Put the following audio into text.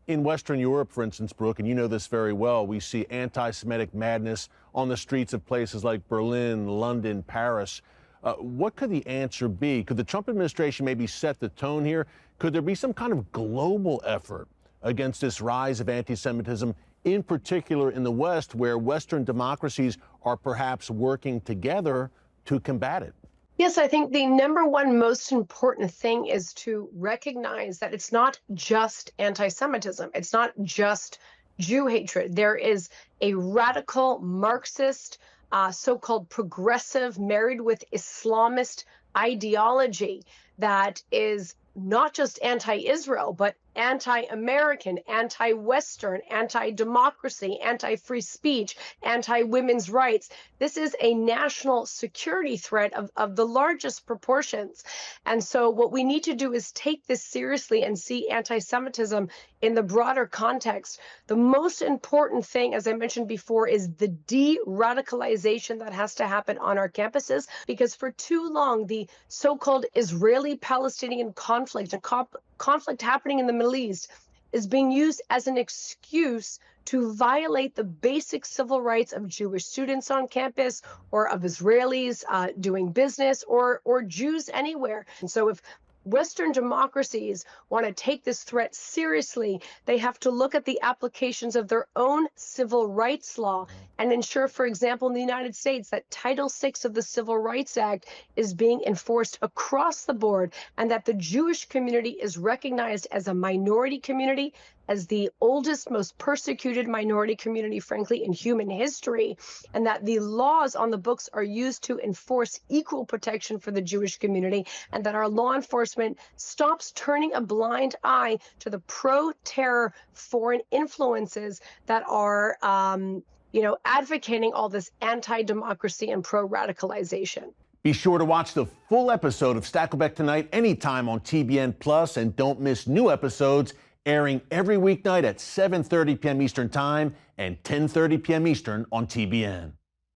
In Western Europe, for instance, Brooke, and you know this very well, we see anti-Semitic madness on the streets of places like Berlin, London, Paris. What could the answer be? Could the Trump administration maybe set the tone here? Could there be some kind of global effort against this rise of anti-Semitism, in particular in the West, where Western democracies are perhaps working together to combat it? Yes, I think the number one most important thing is to recognize that it's not just anti-Semitism. It's not just Jew hatred. There is a radical Marxist, so-called progressive, married with Islamist ideology that is not just anti-Israel, but anti-American, anti-Western, anti-democracy, anti-free speech, anti-women's rights. This is a national security threat of the largest proportions. And so what we need to do is take this seriously and see anti-Semitism in the broader context. The most important thing, as I mentioned before, is the de-radicalization that has to happen on our campuses, because for too long, the so-called Israeli-Palestinian conflict and conflict happening in the Middle East is being used as an excuse to violate the basic civil rights of Jewish students on campus, or of Israelis doing business, or Jews anywhere. And so if Western democracies want to take this threat seriously, they have to look at the applications of their own civil rights law and ensure, for example, in the United States, that Title VI of the Civil Rights Act is being enforced across the board, and that the Jewish community is recognized as a minority community, as the oldest, most persecuted minority community, frankly, in human history, and that the laws on the books are used to enforce equal protection for the Jewish community, and that our law enforcement stops turning a blind eye to the pro-terror foreign influences that are, advocating all this anti-democracy and pro-radicalization. Be sure to watch the full episode of Stakelbeck Tonight anytime on TBN Plus, and don't miss new episodes airing every weeknight at 7:30 p.m. Eastern Time and 10:30 p.m. Eastern on TBN.